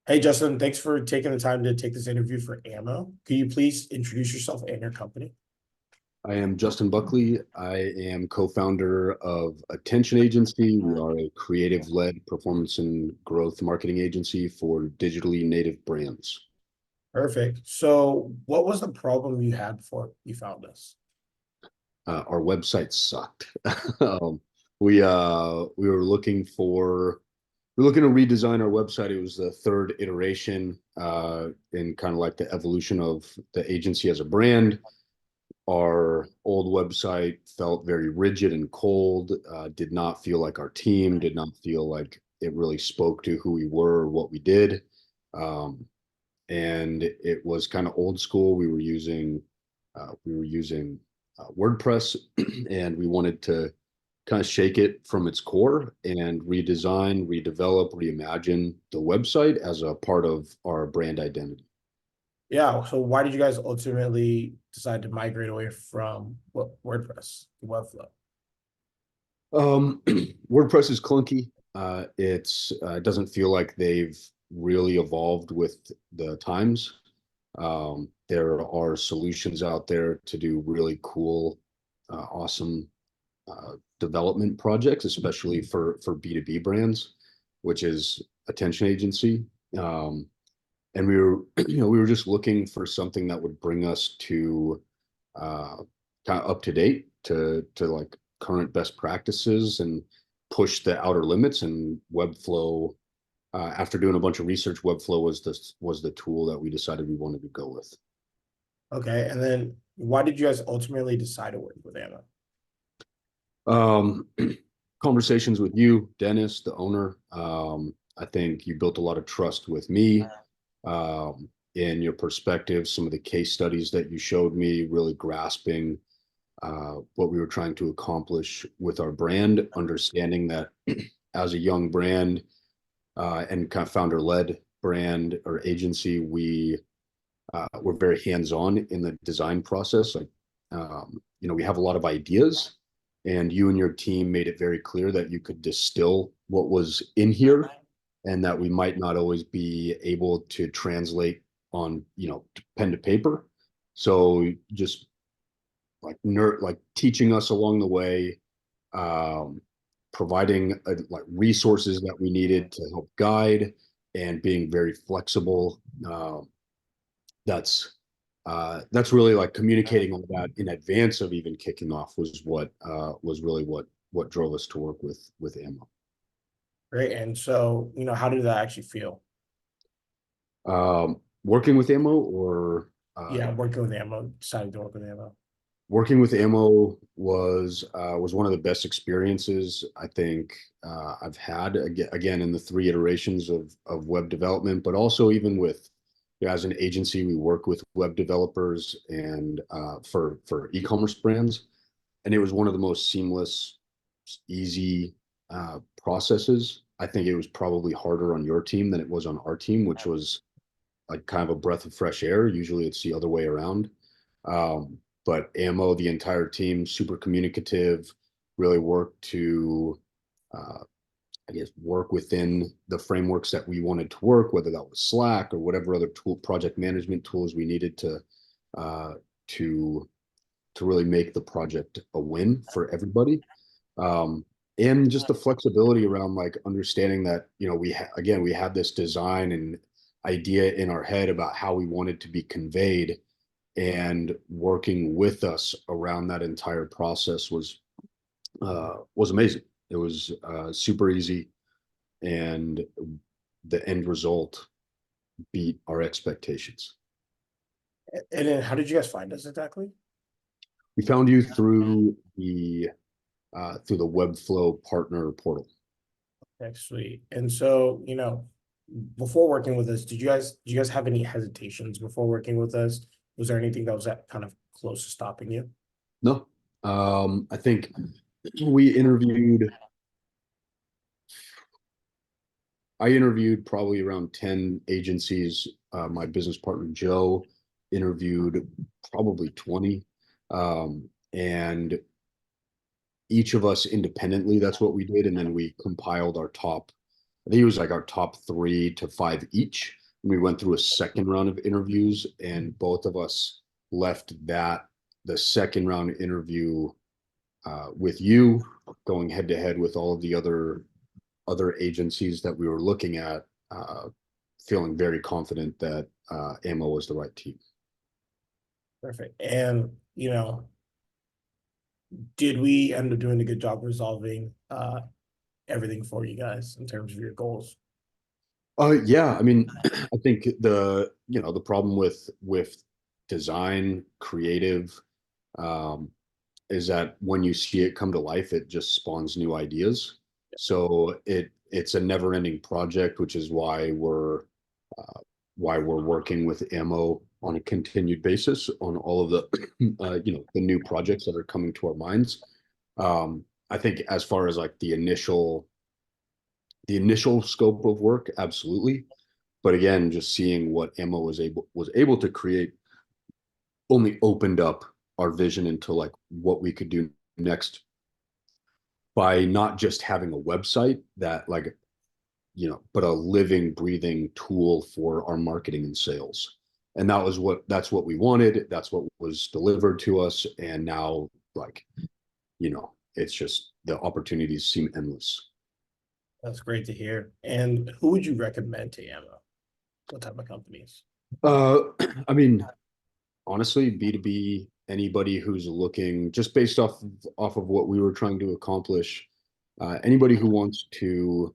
Hey, Justin, thanks for taking the time to take this interview for Ammo. Can you please introduce yourself and your company? I am Justin Buckley. I am co-founder of Attention Agency. We are a creative-led performance and growth marketing agency for digitally native brands. Perfect. So, what was the problem you had before you found us? Our website sucked. um, we were looking to redesign our website. It was the third iteration in kind of like the evolution of the agency as a brand. Our old website felt very rigid and cold, did not feel like our team, did not feel like it really spoke to who we were or what we did. Um, and it was kind of old school. We were using WordPress, and we wanted to kind of shake it from its core and redesign, redevelop, reimagine the website as a part of our brand identity. Yeah. So, why did you guys ultimately decide to migrate away from WordPress to Webflow? WordPress is clunky. It doesn't feel like they've really evolved with the times. There are solutions out there to do really cool, awesome development projects, especially for B2B brands, which is attention agency. Um, and we were, we were just looking for something that would bring us to uh, kind of up to date to like current best practices and push the outer limits. And Webflow, after doing a bunch of research, Webflow was the tool that we decided we wanted to go with. Okay. And then, why did you guys ultimately decide to work with Ammo? Um, Conversations with you, Dennis, the owner. I think you built a lot of trust with me in your perspective. Some of the case studies that you showed me, really grasping what we were trying to accomplish with our brand, understanding that as a young brand and kind of founder-led brand or agency, we're very hands-on in the design process. Like, we have a lot of ideas, and you and your team made it very clear that you could distill what was in here, and that we might not always be able to translate on, pen to paper. So just like teaching us along the way, um, providing like resources that we needed to help guide, and being very flexible. That's really like communicating all that in advance of even kicking off was really what drove us to work with Ammo. Great. And so, how did that actually feel? Working with Ammo or Yeah, working with Ammo, deciding to work with Ammo. working with Ammo was one of the best experiences I think I've had, again in the three iterations of web development, but also even with, as an agency, we work with web developers and for e-commerce brands, and it was one of the most seamless, easy processes. I think it was probably harder on your team than it was on our team, which was like kind of a breath of fresh air. Usually it's the other way around. But Ammo, the entire team, super communicative, really worked to, uh, I guess, work within the frameworks that we wanted to work, whether that was Slack or whatever other project management tools we needed uh, to to really make the project a win for everybody. Um, and just the flexibility around like understanding that, again, we had this design and idea in our head about how we wanted to be conveyed, and working with us around that entire process was amazing. It was super easy, and the end result beat our expectations. And then, how did you guys find us exactly? We found you through the Webflow partner portal. Actually, and so, before working with us, did you guys have any hesitations before working with us? Was there anything that was that kind of close to stopping you? No, I think we interviewed. I interviewed probably around 10 agencies. My business partner, Joe, interviewed probably 20. And each of us independently, that's what we did. And then we compiled our top I think it was like our top 3 to 5 each. We went through a second round of interviews, and both of us left the second round interview with you going head to head with all of the other agencies that we were looking at, feeling very confident that Ammo was the right team. Perfect. And, did we end up doing a good job resolving everything for you guys in terms of your goals? Yeah, I mean, I think the problem with design, creative, um, is that when you see it come to life, it just spawns new ideas. So it's a never-ending project, which is uh, why we're working with Ammo on a continued basis on all of the the new projects that are coming to our minds. I think as far as like the initial scope of work, absolutely. But again, just seeing what Ammo was able to create only opened up our vision into like what we could do next by not just having a website that like but a living breathing tool for our marketing and sales. And that's what we wanted, that's what was delivered to us, and now like it's just the opportunities seem endless. That's great to hear. And who would you recommend to Ammo? What type of companies? uh I mean, honestly, B2B, anybody who's looking just based off of what we were trying to accomplish, anybody who wants to,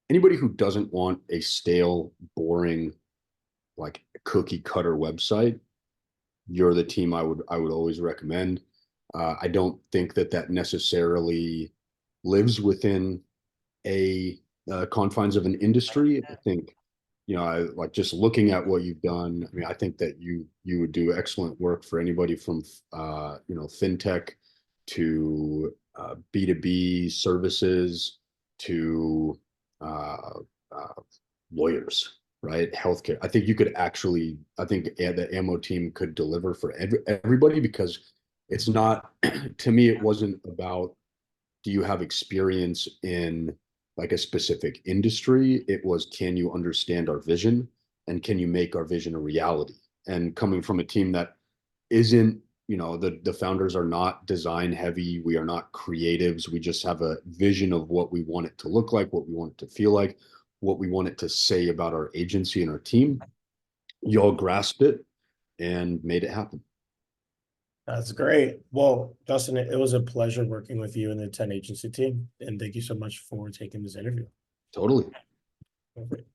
anybody who doesn't want a stale, boring, like cookie cutter website, you're the team I would always recommend. I don't think that necessarily lives within a confines of an industry. I think I like just looking at what you've done. I mean, I think that you would do excellent work for anybody from fintech to B2B services to uh, uh, lawyers, right? Healthcare. I think you could actually. I think the Ammo team could deliver for everybody because it's not. To me, it wasn't about do you have experience in like a specific industry? It was, can you understand our vision and can you make our vision a reality? And coming from a team that isn't, the founders are not design heavy. We are not creatives. We just have a vision of what we want it to look like, what we want it to feel like, what we want it to say about our agency and our team. Y'all grasped it and made it happen. That's great. Well, Justin, it was a pleasure working with you and the 10 agency team. And thank you so much for taking this interview. Totally. Perfect.